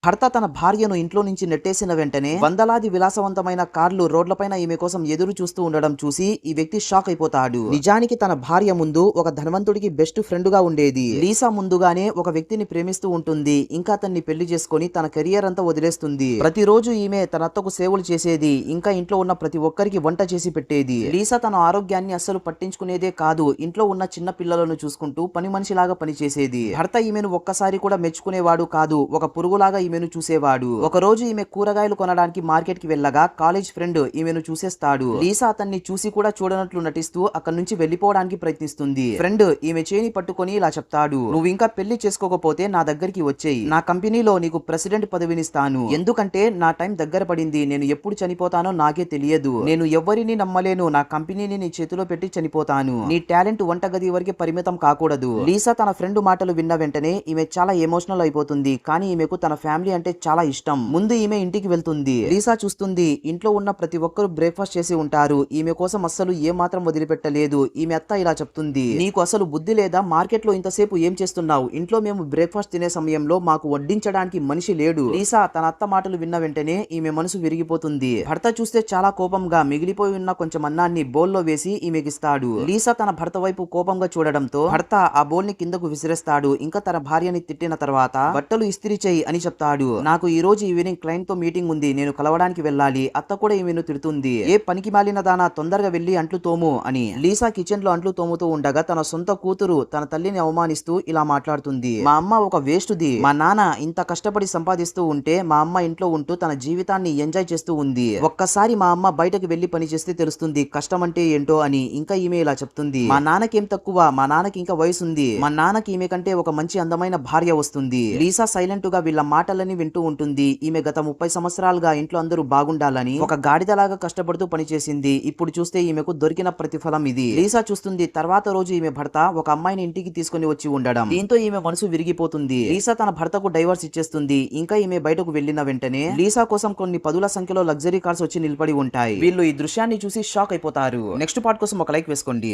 భర్త తన భార్యను ఇంట్లో నుంచి నెట్టేసిన వెంటనే వందలాది విలాసవంతమైన కార్లు రోడ్లపైన ఈమె కోసం ఎదురు చూస్తూ ఉండడం చూసి ఈ వ్యక్తి షాక్ అయిపోతాడు. నిజానికి తన భార్య ముందు ఒక ధనవంతుడికి బెస్ట్ ఫ్రెండ్ గా ఉండేది. లీసా ముందుగానే ఒక వ్యక్తిని ప్రేమిస్తూ ఉంటుంది. ఇంకా అతన్ని పెళ్లి చేసుకుని తన కెరియర్ అంతా వదిలేస్తుంది. ప్రతిరోజు ఈమె తన అత్తకు సేవలు చేసేది. ఇంకా ఇంట్లో ఉన్న ప్రతి ఒక్కరికి వంట చేసి పెట్టేది. లీసా తన ఆరోగ్యాన్ని అస్సలు పట్టించుకునేదే కాదు. ఇంట్లో ఉన్న చిన్న పిల్లలను చూసుకుంటూ పని మనిషిలాగా పనిచేసేది. భర్త ఈమెను ఒక్కసారి కూడా మెచ్చుకునేవాడు కాదు. ఒక పురుగులాగా ఈమెను చూసేవాడు. ఒక రోజు ఈమె కూరగాయలు కొనడానికి మార్కెట్ కి వెళ్ళగా కాలేజ్ ఫ్రెండ్ ఈమెను చూసేస్తాడు. లీసా అతన్ని చూసి కూడా చూడనట్లు నటిస్తూ అక్కడి నుంచి వెళ్లిపోవడానికి ప్రయత్నిస్తుంది. ఫ్రెండ్ ఈమె చేని పట్టుకొని ఇలా చెప్తాడు, నువ్వు ఇంకా పెళ్లి చేసుకోకపోతే నా దగ్గరికి వచ్చేయి. నా కంపెనీలో నీకు ప్రెసిడెంట్ పదవినిస్తాను. ఎందుకంటే నా టైం దగ్గర పడింది. నేను ఎప్పుడు చనిపోతానో నాకే తెలియదు. నేను ఎవరిని నమ్మలేను. నా కంపెనీని నీ చేతిలో పెట్టి చనిపోతాను. నీ టాలెంట్ వంటగది వరకే పరిమితం కాకూడదు. లీసా తన ఫ్రెండ్ మాటలు విన్న వెంటనే ఈమె చాలా ఎమోషనల్ అయిపోతుంది. కానీ ఈమెకు తన ఫ్యామిలీ అంటే చాలా ఇష్టం. ముందు ఈమె ఇంటికి వెళ్తుంది. లీసా చూస్తుంది ఇంట్లో ఉన్న ప్రతి ఒక్కరు బ్రేక్ఫాస్ట్ చేసి ఉంటారు. ఈమె కోసం అస్సలు ఏ మాత్రం వదిలిపెట్టలేదు. ఈమె అత్త ఇలా చెప్తుంది, నీకు అసలు బుద్ధి లేదా? మార్కెట్ లో ఇంతసేపు ఏం చేస్తున్నావు? ఇంట్లో మేము బ్రేక్ఫాస్ట్ తినే సమయంలో మాకు వడ్డించడానికి మనిషి లేడు. లీసా తన అత్త మాటలు విన్న వెంటనే ఈమె మనసు విరిగిపోతుంది. భర్త చూస్తే చాలా కోపంగా మిగిలిపోయి ఉన్న కొంచెం అన్నాన్ని బౌల్లో వేసి ఈమెకిస్తాడు. లీసా తన భర్త వైపు కోపంగా చూడడంతో భర్త ఆ బౌల్ ని కిందకు విసిరేస్తాడు. ఇంకా తన భార్యని తిట్టిన తర్వాత బట్టలు ఇస్త్రీ చేయి అని చెప్తాడు. నాకు ఈ రోజు ఈవినింగ్ క్లయింట్ తో మీటింగ్ ఉంది. నేను కలవడానికి వెళ్ళాలి. అత్త కూడా ఈమెను తిడుతుంది. ఏ పనికి మాలిన దానా, తొందరగా వెళ్లి అంట్లు తోము అని. లీసా కిచెన్ లో అంట్లు తోముతూ ఉండగా తన సొంత కూతురు తన తల్లిని అవమానిస్తూ ఇలా మాట్లాడుతుంది, మా అమ్మ ఒక వేస్టుది. మా నాన్న ఇంత కష్టపడి సంపాదిస్తూ ఉంటే మా అమ్మ ఇంట్లో ఉంటూ తన జీవితాన్ని ఎంజాయ్ చేస్తూ ఉంది. ఒక్కసారి మా అమ్మ బయటకు వెళ్లి పని చేస్తే తెలుస్తుంది కష్టం అంటే ఏంటో అని. ఇంకా ఈమె ఇలా చెప్తుంది, మా నాన్నకేం తక్కువ? మా నాన్నకి ఇంకా వయసు ఉంది. మా నాన్నకి ఈమె కంటే ఒక మంచి అందమైన భార్య వస్తుంది. లీసా సైలెంట్ గా వీళ్ళ మాటలని వింటూ ఉంటుంది. ఈమె గత 30 సంవత్సరాలుగా ఇంట్లో అందరూ బాగుండాలని ఒక గాడిదలాగా కష్టపడుతూ పనిచేసింది. ఇప్పుడు చూస్తే ఈమెకు దొరికిన ప్రతిఫలం ఇది. లీసా చూస్తుంది తర్వాత రోజు ఈమె భర్త ఒక అమ్మాయిని ఇంటికి తీసుకుని వచ్చి ఉండడం. దీంతో ఈమె మనసు విరిగిపోతుంది. లీసా తన భర్తకు డైవర్స్ ఇచ్చేస్తుంది. ఇంకా ఈమె బయటకు వెళ్లిన వెంటనే లీసా కోసం కొన్ని పదుల సంఖ్యలో లగ్జరీ కార్స్ వచ్చి నిలబడి ఉంటాయి. వీళ్ళు ఈ దృశ్యాన్ని చూసి షాక్ అయిపోతారు. నెక్స్ట్ పార్ట్ కోసం ఒక లైక్ వేసుకోండి.